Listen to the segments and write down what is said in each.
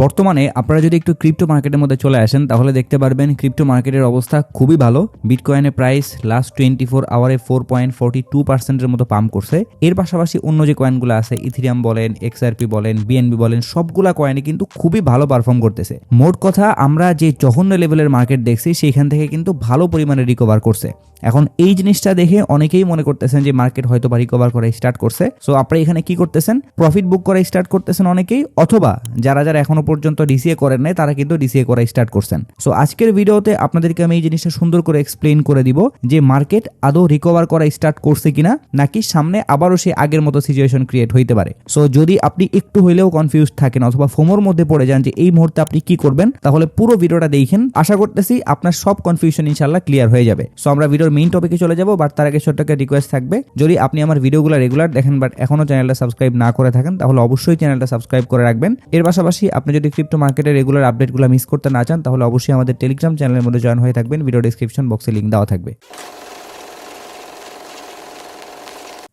বর্তমানে আপনারা যদি একটু ক্রিপ্টো মার্কেটের মধ্যে চলে আসেন তাহলে দেখতে পারবেন ক্রিপ্টো মার্কেটের অবস্থা খুবই ভালো। বিটকয়েনের প্রাইস লাস্ট 24 আওয়ারে 4.42% মতো পাম্প করছে। এর পাশাপাশি অন্য যে কয়েনগুলো আছে ইথেরিয়াম বলেন, এক্সআরপি বলেন, বিএনবি বলেন, সবগুলা কয়েনে কিন্তু খুবই ভালো পারফর্ম করতেছে। মোট কথা আমরা যে জঘন্য লেভেলের মার্কেট দেখছি সেইখান থেকে কিন্তু ভালো পরিমাণে রিকভার করছে। এখন এই জিনিসটা দেখে অনেকেই মনে করতেছেন যে মার্কেট হয়তো বা রিকভার করা স্টার্ট করছে। সো আপনারা এখানে কি করতেছেন, প্রফিট বুক করা স্টার্ট করতেছেন অনেকেই, অথবা যারা এখনো পর্যন্ত ডিসিএ করেন নাই তারা কিন্তু ডিসিএ করা স্টার্ট করছেন। সো আজকের ভিডিওতে আপনাদেরকে আমি এই জিনিসটা সুন্দর করে এক্সপ্লেইন করে দিব যে মার্কেট আদৌ রিকভার করা স্টার্ট করছে কিনা, নাকি সামনে আবারও সে আগের মতো সিচুয়েশন ক্রিয়েট হইতে পারে। সো যদি আপনি একটু হইলেও কনফিউজ থাকেন অথবা ফোমোর মধ্যে পড়ে যান যে এই মুহূর্তে আপনি কি করবেন, তাহলে পুরো ভিডিওটা দেখেন। আশা করতেছি আপনার সব কনফিউশন ইনশাআল্লাহ ক্লিয়ার হয়ে যাবে। সো আমরা ভিডিওর মেইন টপিকে চলে যাব, বাট তার আগে ছোট্ট একটা রিকোয়েস্ট থাকবে, যদি আপনি আমার ভিডিওগুলো রেগুলার দেখেন বাট এখনো চ্যানেলটা সাবস্ক্রাইব না করে থাকেন তাহলে অবশ্যই চ্যানেলটা সাবস্ক্রাইব করে রাখবেন। এর পাশাপাশি আপনি যদি ক্রিপ্টো মার্কেটের রেগুলার আপডেটগুলো মিস করতে না চান তাহলে অবশ্যই আমাদের টেলিগ্রাম চ্যানেলের মধ্যে জয়েন হয়ে থাকবেন। ভিডিও ডেসক্রিপশন বক্সে লিংক দেওয়া থাকবে।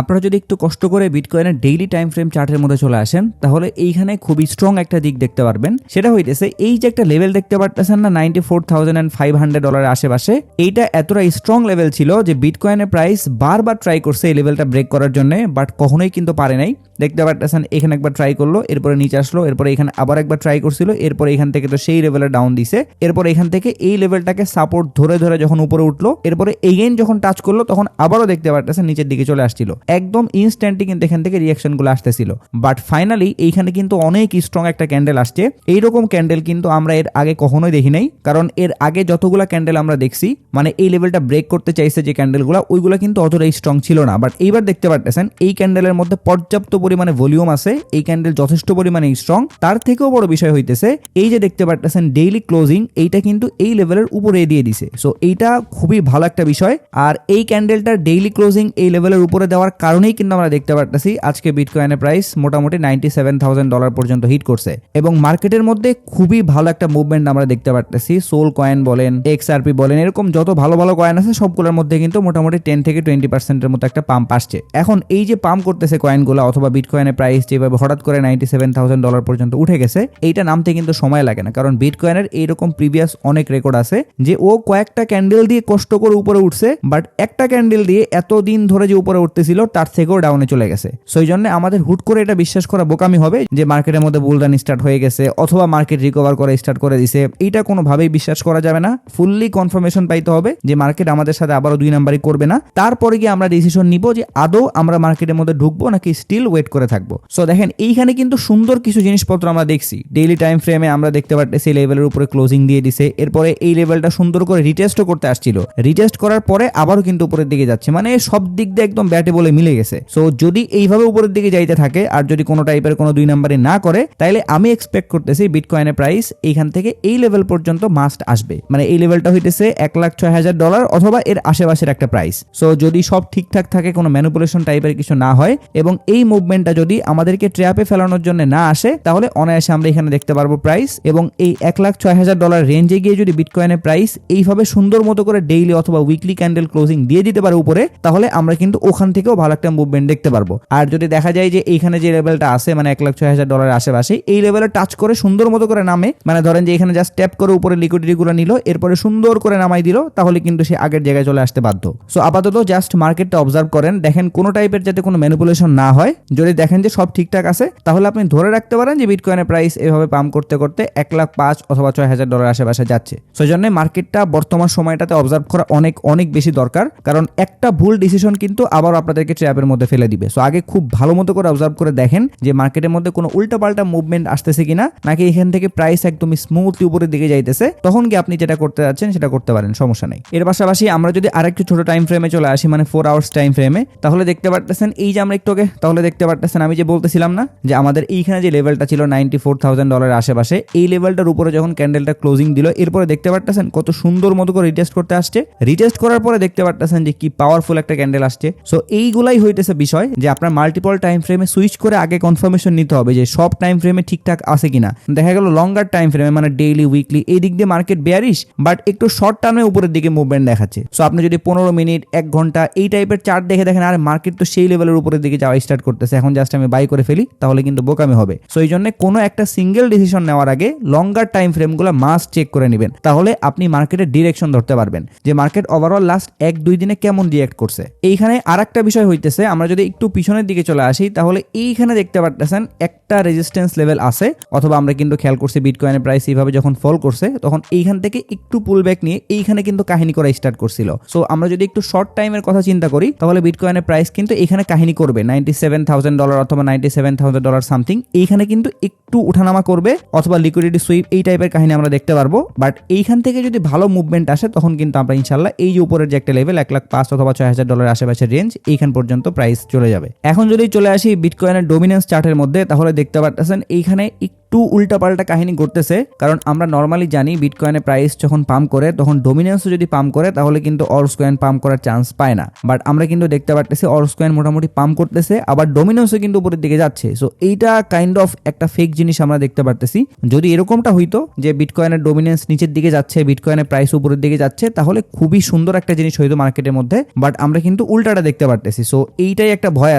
আপনারা যদি একটু কষ্ট করে বিটকয়েনের ডেইলি টাইম ফ্রেম চার্টের মধ্যে চলে আসেন তাহলে এইখানে খুবই স্ট্রং একটা দিক দেখতে পারবেন। সেটা হইতেছে এই যে একটা লেভেল দেখতে পারতেছেন না $94,500 আশেপাশে, এইটা এতটা স্ট্রং লেভেল ছিল যে বিটকয়েনের প্রাইস বারবার ট্রাই করছে এই লেভেলটা ব্রেক করার জন্য, বাট কখনোই কিন্তু পারে নাই। দেখতে পারতেছেন এখানে একবার ট্রাই করলো, এরপরে নিচে আসলো, এরপরে এখানে আবার একবার ট্রাই করছিল, এরপরে এখান থেকে তো সেই লেভেলে ডাউন দিছে, এরপরে এখান থেকে এই লেভেলটাকে সাপোর্ট ধরে ধরে যখন উপরে উঠলো, এরপরে এগেইন যখন টাচ করলো তখন আবারও দেখতে পারতেছেন নিচের দিকে চলে আসছিল। একদম ইনস্ট্যান্টলি কিন্তু এখান থেকে রিয়াকশনগুলো আসতেছিল, বাট ফাইনালি এইখানে কিন্তু অনেক স্ট্রং একটা ক্যান্ডেল আসছে। এইরকম ক্যান্ডেল কিন্তু আমরা এর আগে কখনোই দেখি নাই, কারণ এর আগে যতগুলা ক্যান্ডেল আমরা দেখছি মানে এই লেভেলটা ব্রেক করতে চাইছে যে ক্যান্ডেলগুলো, ওইগুলো কিন্তু অতটা স্ট্রং ছিল না। বাট এইবার দেখতে পারতেছেন এই ক্যান্ডেলের মধ্যে পর্যাপ্ত পরিমাণে ভলিউম আছে, এই ক্যান্ডেল যথেষ্ট পরিমাণে স্ট্রং। তার থেকেও বড় বিষয় হইতেছে এই যে দেখতে পারতেছেন ডেইলি ক্লোজিং, এইটা কিন্তু এই লেভেলের উপরে দিয়ে দিছে। সো এইটা খুবই ভালো একটা বিষয়। আর এই ক্যান্ডেলটার ডেইলি ক্লোজিং এই লেভেলের উপরে দেওয়ার কারণেই কিন্তু আমরা দেখতে পারতেছি আজকে বিটকয়েনের প্রাইস মোটামুটি $97,000 পর্যন্ত হিট করছে এবং মার্কেটের মধ্যে খুবই ভালো একটা মুভমেন্ট আমরা দেখতে পারতেছি। সোল কয়েন বলেন, এক্সআরপি বলেন, এরকম যত ভালো ভালো কয়েন আছে সবগুলোর মধ্যে কিন্তু মোটামুটি 10 থেকে 20% মতো একটা পাম্প আসছে। এখন এই যে পাম্প করতেছে কয়েনগুলো অথবা বিটকয়েনের প্রাইস যেভাবে হঠাৎ করে $97,000 পর্যন্ত উঠে গেছে, এইটা নামতে কিন্তু সময় লাগে না, কারণ বিটকয়েনের এইরকম প্রিভিয়াস অনেক রেকর্ড আছে যে ও কয়েকটা ক্যান্ডেল দিয়ে কষ্ট করে উপরে উঠছে, বাট একটা ক্যান্ডেল দিয়ে এতদিন ধরে যে উপরে উঠতেছিল তার থেকেও ডাউনে চলে গেছে। সেই জন্য আমাদের হুট করে এটা বিশ্বাস করা বোকামি হবে যে মার্কেটের মধ্যে বুলরান স্টার্ট হয়ে গেছে অথবা মার্কেট রিকভার করে স্টার্ট করে দিছে, এইটা কোনোভাবেই বিশ্বাস করা যাবে না। ফুললি কনফার্মেশন পাইতে হবে যে মার্কেট আমাদের সাথে আবারও 2 নাম্বারই করবে না, তারপরে গিয়ে আমরা ডিসিশন নিব যে আদৌ আমরা মার্কেটের মধ্যে ঢুকবো নাকি স্টিল ওয়েট করে থাকবো। সো দেখেন এইখানে কিন্তু সুন্দর কিছু জিনিসপত্র আমরা দেখছি। ডেইলি টাইম ফ্রেমে আমরা দেখতে পারতেছি লেভেলের উপরে ক্লোজিং দিয়ে দিছে, এরপরে এই লেভেলটা সুন্দর করে রিটেস্টও করতে আসছিল, রিটেস্ট করার পরে আবারও কিন্তু উপরের দিকে যাচ্ছে, মানে সব দিক দিয়ে একদম ব্যাটে বলে মিলে গেছে। সো যদি এইভাবে উপরের দিকে যাইতে থাকে আর যদি কোনো টাইপের কোনো 2 নাম্বারে না করে, তাইলে আমি এক্সপেক্ট করতেছি বিটকয়েনের প্রাইস এইখান থেকে এই লেভেল পর্যন্ত মাস্ট আসবে। মানে এই লেভেলটা হইতেছে $106,000 অথবা এর আশেপাশের একটা প্রাইস। সো যদি সব ঠিকঠাক থাকে, কোনো ম্যানিপুলেশন টাইপের কিছু না হয় এবং এই মুভমেন্টটা যদি আমাদেরকে ট্র্যাপে ফেলানোর জন্য না আসে, তাহলে অনায়াসে আমরা এখানে দেখতে পারবো প্রাইস এবং এই $106,000 রেঞ্জে গিয়ে যদি বিটকয়েনের প্রাইস এইভাবে সুন্দর মতো করে ডেইলি অথবা উইকলি ক্যান্ডেল ক্লোজিং দিয়ে দিতে পারে উপরে, তাহলে আমরা কিন্তু ওখান থেকেও ভালো একটা মুভমেন্ট দেখতে পারবো। আর যদি দেখা যায় যে এইখানে যে লেভেলটা আছে মানে $106,000 আশেপাশে, এই লেভেলে টাচ করে সুন্দর মতো করে নামে, মানে ধরেন যে এখানে জাস্ট ট্যাপ করে উপরে লিকুইডিটি গুলো নিল, এরপরে সুন্দর করে নামাই দিল, তাহলে কিন্তু সে আগের জায়গায় চলে আসতে বাধ্য। সো আপাতত জাস্ট মার্কেটটা অবজার্ভ করেন, দেখেন কোনো টাইপের যাতে কোনো ম্যানিপুলেশন না হয়। যদি দেখেন যে সব ঠিকঠাক আছে তাহলে আপনি ধরে রাখতে পারেন যে বিটকয়েনের প্রাইস এভাবে পাম্প করতে করতে $105,000 অথবা $6,000 আশেপাশে যাচ্ছে। সেই জন্য মার্কেটটা বর্তমান সময়টাতে অবজার্ভ করা অনেক অনেক বেশি দরকার, কারণ একটা ভুল ডিসিশন কিন্তু আবার আপনাদেরকে ট্র্যাপের মধ্যে ফেলে দিবে। সো আগে খুব ভালো মতো করে অবজার্ভ করে দেখেন যে মার্কেটের মধ্যে কোনো উল্টাপাল্টা মুভমেন্ট আসতেছে কিনা, নাকি এখান থেকে প্রাইস একদমই স্মুথলি উপরের দিকে যাইতেছে, তখন কি আপনি যেটা করতে যাচ্ছেন সেটা করতে পারেন, সমস্যা নেই। এর পাশাপাশি আমরা যদি আরেকটু ছোট টাইম ফ্রেমে চলে আসি, মানে 4 আওয়ার্স টাইম ফ্রেমে, তাহলে দেখতে পারতেছেন এই যে আমরা একটু আগে তাহলে দেখতে পারতেছেন আমি যে বলতেছিলাম না যে আমাদের এইখানে যে লেভেলটা ছিল $94,000 আশেপাশে, এই লেভেলটার উপরে যখন ক্যান্ডেলটা ক্লোজিং দিল, এরপরে দেখতে পারতেছেন কত সুন্দর মতো করে রিটেস্ট করতে আসছে। রিটেস্ট করার পরে দেখতে পারতেছেন যে কি পাওয়ারফুল একটা ক্যান্ডেল আসছে। সো এই এইগুলাই হইতেছে বিষয় যে আপনার মাল্টিপল টাইম ফ্রেমে সুইচ করে আগে কনফার্মেশন নিতে হবে যে সব টাইম ফ্রেমে ঠিকঠাক আছে কিনা। দেখা গেল লঙ্গার টাইম ফ্রেমে মানে ডেইলি উইকলি এই দিক দিয়ে মার্কেট বেয়ারিশ, বাট একটু শর্ট টার্মে উপরের দিকে মুভমেন্ট দেখাচ্ছে। সো আপনি যদি 15 মিনিট 1 ঘন্টা এই টাইপের চার্ট দেখে দেখেন আর মার্কেট তো সেই লেভেলের উপরের দিকে যাওয়া স্টার্ট করতেছে, এখন জাস্ট আমি বাই করে ফেলি, তাহলে কিন্তু বোকামি হবে। সো এই জন্য কোনো একটা সিঙ্গেল ডিসিশন নেওয়ার আগে লঙ্গার টাইম ফ্রেমগুলো মাস্ট চেক করে নেবেন, তাহলে আপনি মার্কেটের ডিরেকশন ধরতে পারবেন যে মার্কেট ওভারঅল লাস্ট 1-2 দিনে কেমন রিঅ্যাক্ট করছে। এইখানে আরেকটা বিষয় হইতেছে, আমরা যদি একটু পিছনের দিকে চলে আসি তাহলে এইখানে দেখতে পারতেছেন একটা রেজিস্ট্যান্স লেভেল আছে, অথবা আমরা কিন্তু খেয়াল করছি বিটকয়েনের প্রাইস এইভাবে যখন ফল করছে তখন এইখান থেকে একটু পুল ব্যাক নিয়ে এইখানে কিন্তু কাহিনী করা স্টার্ট করছিল। সো আমরা যদি একটু শর্ট টাইমের কথা চিন্তা করি তাহলে বিটকয়েনের প্রাইস কিন্তু এখানে কাহিনী করবে $97,000 অথবা $97,000 সামথিং, এইখানে কিন্তু একটু উঠানামা করবে অথবা লিকুইডিটি সুইপ এই টাইপের কাহিনী আমরা দেখতে পারবো। বাট এইখান থেকে যদি ভালো মুভমেন্ট আসে তখন কিন্তু আমরা ইনশাল্লাহ এই যে উপরের যে একটা লেভেল $1,05,000 অথবা $6,000 আশেপাশের রেঞ্জ এইখান পর্যন্ত প্রাইস চলে যাবে। এখন যদি চলে আসি বিটকয়েনের ডোমিনেন্স চার্টের মধ্যে তাহলে দেখতে পারতেছেন এইখানে একটু উল্টাপাল্টা কাহিনী ঘটতেছে, কারণ আমরা নর্মালি জানি বিটকয়েনের প্রাইস যখন পাম্প করে তখন ডোমিনেন্সও যদি পাম্প করে তাহলে কিন্তু অর্স কয়েন পাম্প করার চান্স পায় না। বাট আমরা কিন্তু দেখতে পারতেছি অর্স কয়েন মোটামুটি পাম্প করতেছে, আবার ডোমিনেন্সও কিন্তু উপরের দিকে যাচ্ছে। সো এইটা কাইন্ড অফ একটা ফেক জিনিস আমরা দেখতে পারতেছি। যদি এরকমটা হইতো যে বিটকয়েনের ডোমিনেন্স নিচের দিকে যাচ্ছে, বিটকয়েনের প্রাইস উপরের দিকে যাচ্ছে, তাহলে খুবই সুন্দর একটা জিনিস হইতো মার্কেটের মধ্যে। বাট আমরা কিন্তু উল্টাটা দেখতে পারতেছি। সো এইটাই একটা ভয়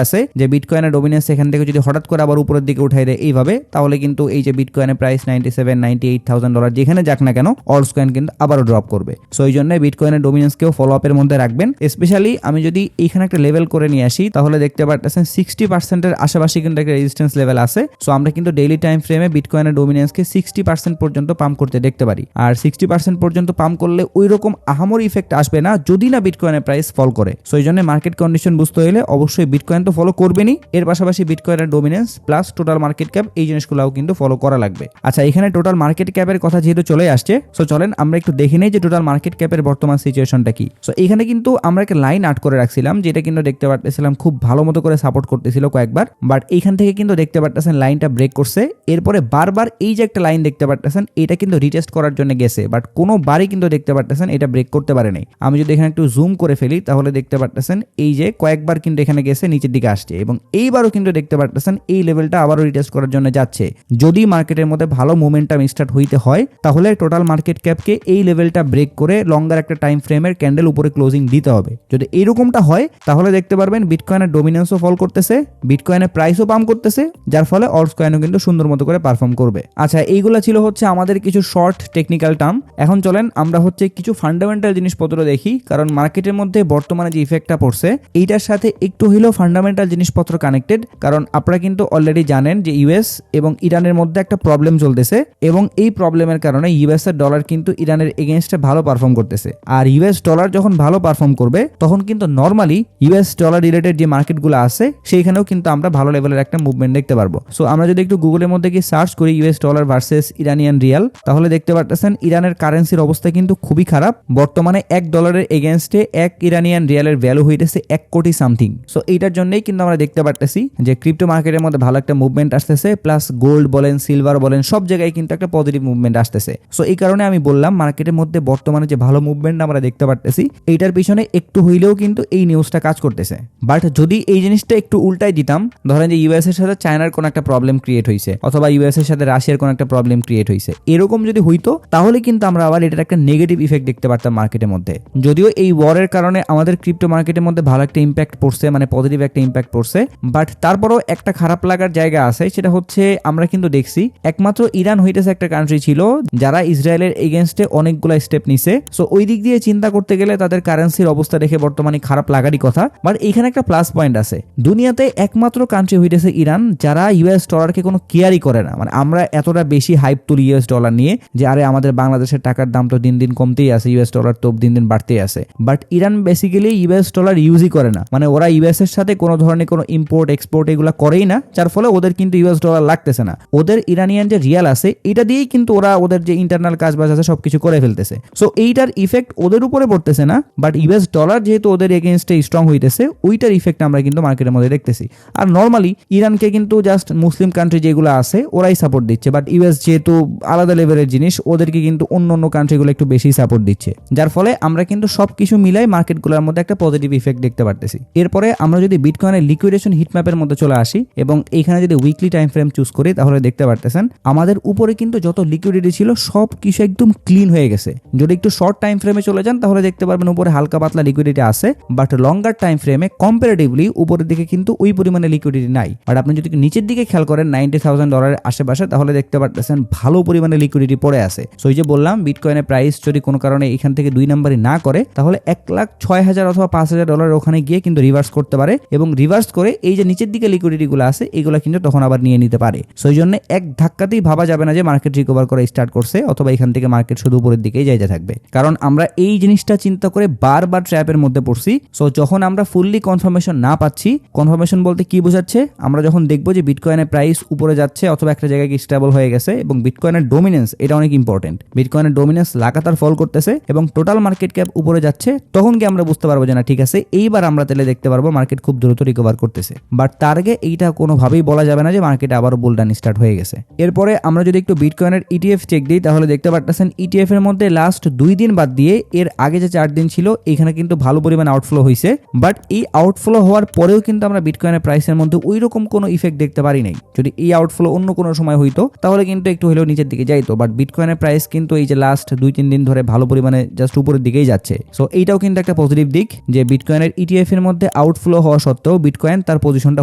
আছে যে বিটকয়েনের ডোমিনেন্স এখান থেকে যদি হঠাৎ করে আবার উপরের দিকে উঠাই দেয় এইভাবে, তাহলে কিন্তু এই যে বিটকয়েনের প্রাইস $97,000-98,000 যেখানে যাক না কেন অল্টস কয়েন কিন্তু আবারও ড্রপ করবে। সো এই জন্য বিটকয়েনের ডোমিনেন্সকেও ফলো আপের মধ্যে রাখবেন। স্পেশালি আমি যদি এইখানে একটা লেভেল করে নিয়ে আসি তাহলে দেখতে পারতেছেন 60% আশেপাশে কিন্তু একটা রেজিস্ট্যান্স লেভেল আছে। সো আমরা কিন্তু ডেইলি টাইম ফ্রেমে বিটকয়েনের ডোমিনেন্সকে 60% পর্যন্ত পাম্প করতে দেখতে পারি। আর 60% পর্যন্ত পাম্প করলে ওই রকম আহামরি ইফেক্ট আসবে না যদি না বিটকয়েনের প্রাইস ফল করে। সো এই জন্য মার্কেট কন্ডিশন বুঝতে হলে অবশ্যই বিটকয়েন তো ফলো করবেনই, এর পাশাপাশি বিটকয়েনের dominance plus total market cap এই জিনিসগুলোও কিন্তু ফলো করা লাগবে। আচ্ছা, এখানে টোটাল মার্কেট ক্যাপের কথা যেহেতু চলে আসছে, সো চলেন আমরা একটু দেখে নেই যে টোটাল মার্কেট ক্যাপের বর্তমান সিচুয়েশনটা কি। সো এখানে কিন্তু আমরা একটা লাইন আর্ট করে রাখছিলাম যেটা কিন্তু দেখতে পারতেছিলাম খুব ভালো মতো করে সাপোর্ট করতেছিল কয়েকবার, বাট এইখান থেকে কিন্তু দেখতে পারতেছেন লাইনটা ব্রেক করছে। এরপরে বারবার এই যে একটা লাইন দেখতে পারতেছেন এটা কিন্তু রিটেস্ট করার জন্য গেছে, বাট কোনোবারই কিন্তু দেখতে পারতেছেন এটা ব্রেক করতে পারে নাই। আমি যদি এখানে একটু জুম করে ফেলি তাহলে দেখতে পারতেছেন এই যে কয়েকবার কিন্তু এখানে গেছে নিচের দিকে আসছে, এবং এইবারও কিন্তু দেখতে পারতেছেন এই লেভেলটা আবারও রিটেস্ট করার জন্য যাচ্ছে। যদি মার্কেটের মধ্যে ভালো মোমেন্টাম স্টার্ট হইতে হয় তাহলে টোটাল মার্কেট ক্যাপকে এই লেভেলটা ব্রেক করে লঙ্গার একটা টাইম ফ্রেমের ক্যান্ডেল উপরে ক্লোজিং দিতে হবে। যদি এরকমটা হয় তাহলে দেখতে পারবেন বিটকয়েনের ডোমিনেন্সও ফল করতেছে, বিটকয়েনের প্রাইসও পাম্প করতেছে, যার ফলে অল্টস কয়েনও কিন্তু সুন্দর মতো করে পারফর্ম করবে। আচ্ছা, এইগুলো ছিল হচ্ছে আমাদের কিছু শর্ট টেকনিক্যাল টার্ম। এখন চলেন আমরা হচ্ছে কিছু ফান্ডামেন্টাল জিনিসপত্র দেখি, কারণ মার্কেটের মধ্যে বর্তমানে যে ইফেক্টটা পড়ছে এইটার সাথে একটু হইলেও ফান্ডামেন্টাল জিনিসপত্র কানেক্টেড। কারণ আপনারা কিন্তু অলরেডি জানেন যে ইউএস এবং ইরানের মধ্যে একটা প্রবলেম চলতেছে, এবং এই প্রবলেমের কারণে ইউএস এর ডলার কিন্তু ইরানের এগেইনস্টে ভালো পারফর্ম করতেছে। আর ইউএস ডলার যখন ভালো পারফর্ম করবে তখন কিন্তু নর্মালি ইউএস ডলার রিলেটেড যে মার্কেটগুলো আছে সেইখানেও কিন্তু আমরা ভালো লেভেলের একটা মুভমেন্ট দেখতে পারবো। সো আমরা যদি একটু গুগলের মধ্যে কি সার্চ করি US dollar versus Iranian rial, তাহলে দেখতে পারতেছেন ইরানের কারেন্সির অবস্থা কিন্তু খুবই খারাপ। বর্তমানে $1 এগেইনস্টে 1 ইরানিয়ান রিয়ালের ভ্যালু হইতেছে 1 কোটি সামথিং। সো এইটার জন্যই কিন্তু আমরা দেখতে পারতেছি যে ক্রিপ্টো মার্কেটের মধ্যে ভালো একটা মুভমেন্ট আসতেছে, প্লাস গোল্ড বলেন সিলভার বলেন সব জায়গায় কিন্তু একটা পজিটিভ মুভমেন্ট আসতেছে। সো এই কারণে আমি বললাম মার্কেটের মধ্যে বর্তমানে যে ভালো মুভমেন্ট আমরা দেখতে পারতেছি এইটার পিছনে একটু হইলেও কিন্তু এই নিউজটা কাজ করতেছে। বাট যদি এই জিনিসটা একটু উল্টাই দিতাম, ধরেন যে ইউএস এর সাথে চায়নার কোন একটা প্রবলেম ক্রিয়েট হয়েছে অথবা ইউএস এর সাথে রাশিয়ার কোন একটা প্রবলেম ক্রিয়েট হয়েছে, এরকম যদি হইতো তাহলে কিন্তু আমরা আবার এটার একটা নেগেটিভ ইফেক্ট দেখতে পারতাম মার্কেটের মধ্যে। যদিও এই ওয়ারের কারণে আমাদের ক্রিপ্টো মার্কেটের মধ্যে ভালো একটা ইম্প্যাক্ট পড়ছে, মানে পজিটিভ একটা ইম্প্যাক্ট পড়ছে, বাট তারপরও একটা খারাপ লাগার জায়গা আছে। সেটা হচ্ছে আমরা কিন্তু দেখছি একমাত্র ইরান হইতেছে একটা কান্ট্রি ছিল যারা ইসরায়েলের এগেইনস্টে অনেকগুলো স্টেপ নিছে। সো ওই দিক দিয়ে চিন্তা করতে গেলে তাদের কারেন্সির অবস্থা দেখে বর্তমানে খারাপ লাগারই কথা। বাট এইখানে একটা প্লাস পয়েন্ট আছে, দুনিয়াতে একমাত্র কান্ট্রি হইতেছে ইরান যারা ইউএস ডলারকে কোনো কেয়ারই করে না। মানে আমরা এতটা বেশি হাইপ তুলি ইউএস ডলার নিয়ে যে আরে আমাদের বাংলাদেশের টাকার দাম তো দিন দিন কমতেই আছে, ইউএস ডলার তো দিন দিন বাড়তেই আছে। But Iran basically US dollar ইউজই করে না, মানে ওরা ইউএস এর সাথে কোনো ধরনের কোনো ইম্পোর্ট এক্সপোর্ট এগুলো করেই না, যার ফলে ওদের কিন্তু ইউএস ডলার লাগতেছে না। ওদের ওদের ইরানিয়ান যে রিয়াল আছে এটা দিয়েই কিন্তু ওরা ওদের যে ইন্টারনাল কাজবাজ আছে সবকিছু করে ফেলতেছে। সো এইটার ইফেক্ট ওদের উপরে পড়তেছে না, বাট ইউএস ডলার যেহেতু ওদের এগেনস্টে স্ট্রং হইতেছে ওইটার ইফেক্ট আমরা কিন্তু মার্কেটের মধ্যে দেখতেছি। আর নর্মালি ইরানকে কিন্তু জাস্ট মুসলিম কান্ট্রি যেগুলো আছে ওরাই সাপোর্ট দিচ্ছে, বাট ইউএস যেহেতু আলাদা লেভেলের জিনিস ওদেরকে কিন্তু অন্য অন্য কান্ট্রিগুলো একটু বেশি সাপোর্ট দিচ্ছে, যার ফলে আমরা কিন্তু সবকিছু মিলাই মার্কেটগুলোর মধ্যে একটা পজিটিভ ইফেক্ট দেখতে পারতেছি। এরপরে আমরা যদি বিটকয়েনের লিকুইডেশন হিটম্যাপের মধ্যে চলে আসি এবং এইখানে যদি উইকলি টাইম ফ্রেম চুজ করি তাহলে দেখতে পারতেছেন আমাদের উপরে কিন্তু যত লিকুইডিটি ছিল সব কিছু একদম ক্লিন হয়ে গেছে। যদি একটু শর্ট টাইম ফ্রেমে চলে যান তাহলে দেখতে পারবেন উপরে হালকা পাতলা লিকুইডিটি আছে, বাট লঙ্গার টাইম ফ্রেমে কম্পারেটিভলি উপরের দিকে কিন্তু ওই পরিমাণে লিকুইডিটি নাই। বাট আপনি যদি নিচের দিকে খেয়াল করেন $90,000 আশেপাশে তাহলে দেখতে পারতেছেন ভালো পরিমাণে লিকুইডিটি পড়ে আছে। সো এই যে বললাম বিটকয়েনের প্রাইস যদি কোনো কারণে এখান থেকে 2 নাম্বারই না করে তাহলে $1,06,000 অথবা $5,000 ওখানে গিয়ে কিন্তু রিভার্স করতে পারে এবং রিভার্স করে এই যে নিচের দিকে লিকুইডিটি গুলো আছে এগুলো কিন্তু তখন আবার নিয়ে নিতে পারে। সো এই জন্য এক ধাক্কাতেই ভাবা যাবে না যে মার্কেট রিকভার করে স্টার্ট করছে অথবা এখান থেকে মার্কেট শুধু উপরের দিকেই যাইতে থাকবে, কারণ আমরা এই জিনিসটা চিন্তা করে বারবার ট্র্যাপের মধ্যে পড়ছি। সো যখন আমরা ফুললি কনফার্মেশন না পাচ্ছি, কনফার্মেশন বলতে কি বোঝাচ্ছে, আমরা যখন দেখবো যে বিটকয়েনের প্রাইস উপরে যাচ্ছে অথবা একটা জায়গায় স্টেবল হয়ে গেছে এবং বিটকয়েনের ডোমিনেন্স এটা অনেক ইম্পর্টেন্ট, বিটকয়েনের ডোমিনেন্স লাগাতার ফল করতেছে এবং টোটাল মার্কেট ক্যাপ উপরে যাচ্ছে, তখন কি আমরা বুঝতে পারবো যে না ঠিক আছে এইবার আমরা তাহলে দেখতে পারবো মার্কেট খুব দ্রুত রিকভার করতেছে। বাট তার আগে এইটা কোনোভাবেই বলা যাবে না যে মার্কেটে আবারও বুলডান স্টার্ট হয়ে গেছে। এরপরে আমরা যদি একটু বিটকয়েনের ইটিএফ চেক দিই তাহলে দেখতে পারতেছেন ইটিএফ এর মধ্যে লাস্ট 2 দিন বাদ দিয়ে এর আগে যে 4 দিন ছিল এখানে কিন্তু ভালো পরিমাণ আউটফ্লো হয়েছে, বাট এই আউটফ্লো হওয়ার পরেও কিন্তু আমরা বিটকয়েনের প্রাইসের মধ্যে ওই রকম কোনো ইফেক্ট দেখতে পারি নাই। যদি এই আউটফ্লো অন্য কোনো সময় হইতো তাহলে কিন্তু একটু হলেও নিচের দিকে যাইতো, বাট বিটকয়েনের প্রাইস কিন্তু এই যে লাস্ট 2-3 দিন ধরে ভালো পরিমাণে জাস্ট উপরের দিকেই যাচ্ছে। সো এইটাও কিন্তু একটা পজিটিভ দিক যে বিটকয়েনের ইটিএফ এর মধ্যে আউটফ্লো হওয়া সত্ত্বেও বিটকয়েন তার পজিশনটা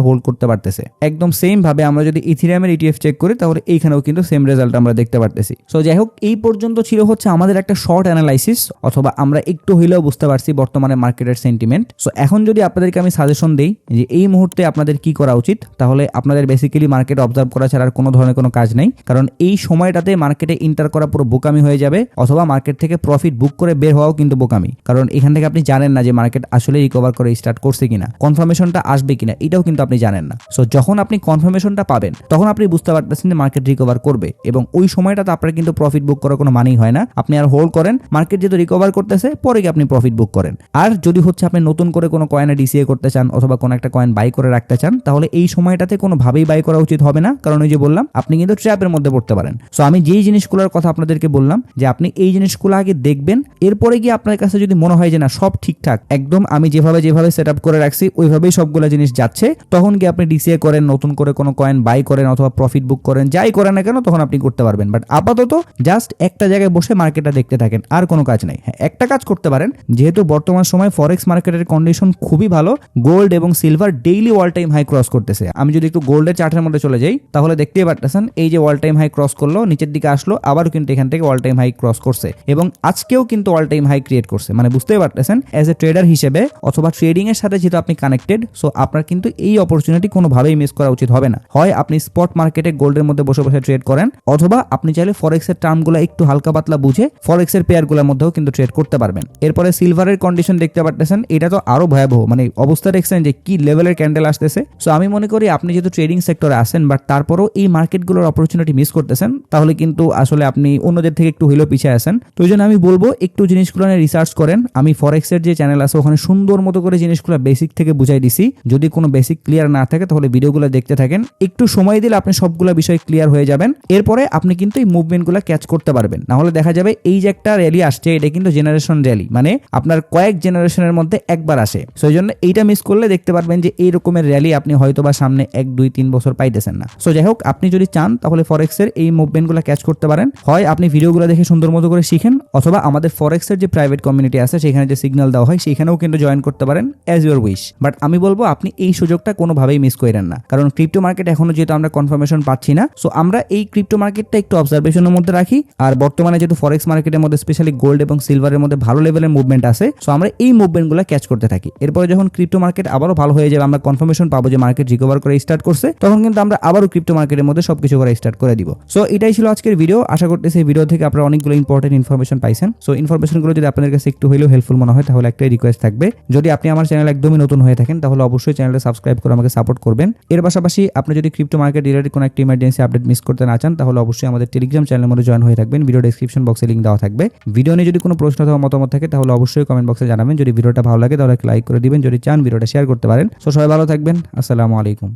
হোল্ড করতে পারতেছে। একদম সেম ভাবে আমরা যদি ইথেরিয়ামের ইটিএফ চেক করি তাহলে এইখানেও কিন্তু সেম রেজাল্ট আমরা দেখতে পারতেছি। সো যাই হোক এই পর্যন্ত ছিল হচ্ছে আমাদের একটা শর্ট অ্যানালাইসিস অথবা আমরা একটু হইলেও বুঝতে পারছি বর্তমানে মার্কেটের সেন্টিমেন্ট। সো এখন যদি আপনাদেরকে আমি সাজেশন দেই যে এই মুহূর্তে আপনাদের কি করা উচিত, তাহলে আপনাদের বেসিক্যালি মার্কেট অবজার্ভ করা ছাড়া আর কোনো ধরনের কোনো কাজ নেই, কারণ এই সময়টাতে মার্কেটে ইন্টার করা পুরো বোকামি হয়ে যাবে অথবা মার্কেট থেকে প্রফিট বুক করে বের হওয়াও কিন্তু বোকামি, কারণ এখান থেকে আপনি জানেন না যে মার্কেট আসলে রিকভার করে স্টার্ট করছে কিনা, কনফার্মেশনটা আসবে কিনা এটাও কিন্তু আপনি জানেন না। সো যখন আপনি কনফার্মেশনটা পাবেন তখন আপনি বুঝতে পারতেছেন যে মার্কেট রিকভার করবে এবং ওই সময়টাতে আপনার কিন্তু প্রফিট বুক করার কোনো মানেই হয় না। আপনি আর হোল্ড করেন, মার্কেট যেহেতু রিকভার করতেছে পরে গিয়ে আপনি প্রফিট বুক করেন। আর যদি হচ্ছে আপনি নতুন করে কোনো কয়েনে ডিসিএ করতে চান অথবা কোনো একটা কয়েন বাই করে রাখতে চান তাহলে এই সময়টাতে কোনোভাবেই বাই করা উচিত হবে না, কারণ ওই যে বললাম আপনি কিন্তু ট্র্যাপের মধ্যে পড়তে পারেন। সো আমি যেই জিনিসগুলোর কথা আপনাদেরকে বললাম যে আপনি এই জিনিসগুলো আগে দেখবেন, এরপরে গিয়ে আপনার কাছে যদি মনে হয় যে না সব ঠিকঠাক একদম আমি যেভাবে সেট আপ করে রাখছি ওইভাবেই সবগুলো জিনিস যাচ্ছে, তখন গিয়ে আপনি ডিসিএ করেন, নতুন করে কোনো কয়েন বাই করেন অথবা প্রফিট বুক করেন, যাই করেন না কেন তখন আপনি করতে পারবেন। বাট আপাতত জাস্ট একটা জায়গায় বসে মার্কেটটা দেখতে থাকেন, আর কোনো কাজ নাই। হ্যাঁ একটা কাজ করতে পারেন, যেহেতু বর্তমান সময় ফরেক্স মার্কেটের কন্ডিশন খুবই ভালো, গোল্ড এবং silver daily all time high cross করতেছে। আমি যদি একটু গোল্ডের চার্টের মধ্যে চলে যাই তাহলে দেখতেই পারতেছেন এই যে অল টাইম হাই ক্রস করলো, নিচের দিকে আসলো, আবারও কিন্তু এখান থেকে অল টাইম হাই ক্রস করছে এবং আজকেও কিন্তু অল টাইম হাই ক্রিয়েট করছে। মানে বুঝতেই পারতেছেন এজ এ ট্রেডার হিসেবে অথবা ট্রেডিং এর সাথে যেহেতু আপনি কানেক্টেড, সো আপনার কিন্তু এই অপরচুনিটি কোনোভাবেই মিস করা উচিত হবে না। হয় আপনি স্পট মার্কেটে গোল্ডের মধ্যে বসে বসে ট্রেড করেন অথবা আপনি চাইলে ফরেক্সের টার্মগুলো একটু হালকা পাতলা বুঝে ফরেক্সের পেয়ারগুলোর মধ্যেও কিন্তু ট্রেড করতে পারবেন। এরপরে সিলভারের কন্ডিশন দেখতে পারতেছেন, এটা তো আরো ভয়াবহ, মানে অবস্থা দেখছেন যে কি লেভেলের ক্যান্ডেল আসতেছে। সো আমি মনে করি আপনি যেহেতু ট্রেডিং সেক্টরে আসেন বাট তারপরও এই মার্কেটগুলোর অপরচুনিটি মিস করতেছেন, তাহলে কিন্তু আসলে আপনি অন্যদের থেকে একটু হইলেও পিছিয়ে আসেন। তো এই জন্য আমি বলবো একটু জিনিসগুলো নিয়ে রিসার্চ করেন। আমি ফরেক্সের যে চ্যানেল আছে ওখানে সুন্দর মতো করে জিনিসগুলো বেসিক থেকে বুঝাই দিছি, যদি কোনো বেসিক ক্লিয়ার না থাকে তাহলে ভিডিওগুলো দেখতে থাকেন, একটু সময় দিলে আপনি সবগুলো বিষয় ক্লিয়ার হয়ে যাবেন। এরপরে আপনি কিন্তু এই মুভমেন্টগুলো ক্যাচ করতে পারবেন। না হলে দেখা যাবে এই যে একটা র্যালি আসছে এটা কিন্তু জেনারেশন র্যালি, মানে আপনার কয়েক জেনারেশনের মধ্যে একবার আসে। সো এই জন্য এইটা মিস করলে দেখতে পারবেন যে এই রকমের র্যালি আপনি হয়তো বা সামনে 1-2-3 বছর পাইতেছেন না। সো যাই হোক আপনি যদি চান তাহলে ফরেক্সের এই মুভমেন্টগুলো ক্যাচ করতে পারেন, হয় আপনি ভিডিওগুলো দেখে সুন্দর মতো করে শিখেন অথবা আমাদের ফরেক্সের যে প্রাইভেট কমিউনিটি আছে সেখানে যে সিগন্যাল দেওয়া হয় সেখানেও কিন্তু জয়েন করতে পারেন অ্যাজ ইউর উইশ। বাট আমি বলবো আপনি এই সুযোগটা কোনোভাবেই মিস করেন না, কারণ ক্রিপ্টো মার্কেট এখনো যেহেতু আমরা কনফার্মেশন পাচ্ছি না, সো আমরা এই ক্রিপ্টো মার্কেটটা একটু অবজারভেশনের মধ্যে রাখি। আর বর্তমানে যেহেতু ফরেক্স মার্কেটের মধ্যে স্পেশালি গোল্ড এবং সিলভারের মধ্যে ভালো লেভেলের মুভমেন্ট আছে, সো আমরা এই মুভমেন্টগুলো ক্যাচ করতে থাকি। এরপরে যখন ক্রিপ্টো মার্কেট আবারও ভালো হয়ে যাবে, আমরা কনফার্মেশন পাবো যে মার্কেট রিকভার করে স্টার্ট করছে, তখন কিন্তু আমরা আবারও ক্রিপ্টো মার্কেটের মধ্যে সবকিছু করে স্টার্ট করে দিব। সো এটাই ছিল আজকের ভিডিও। আশা করতেছি এই ভিডিও থেকে আপনারা অনেকগুলো ইম্পর্টেন্ট ইনফরমেশন পাইছেন। সো ইনফরমেশনগুলো যদি আপনাদের কাছে একটু হলেও হেল্পফুল মনে হয় তাহলে একটাই রিকোয়েস্ট থাকবে, যদি আপনি আমার চ্যানেল একদমই নতুন হয়ে থাকেন তাহলে অবশ্যই চ্যানেলটা সাবস্ক্রাইব করে আমাকে সাপোর্ট করবেন। এর পাশাপাশি আপনি যদি ক্রিপ্টো মার্কেট রিলেটেড কোনো একটা ইমার্জেন্সি আপডেট মিস করতে না চান তাহলে অবশ্যই আমাদের টেলিগ্রাম চ্যানেলের মধ্যে জয়েন হয়ে থাকবেন। ভিডিও ডেসক্রিপশন বক্সে লিঙ্ক দেওয়া থাকবে। ভিডিও নিয়ে যদি কোনো প্রশ্ন অথবা মতামত থাকে তাহলে অবশ্যই কমেন্ট বক্সে জানাবেন। যদি ভিডিওটা ভালো লাগে তাহলে লাইক করে দিবেন, যদি চান ভিডিওটা শেয়ার করতে পারেন। সো সবাই ভালো থাকবেন। আসসালামু আলাইকুম।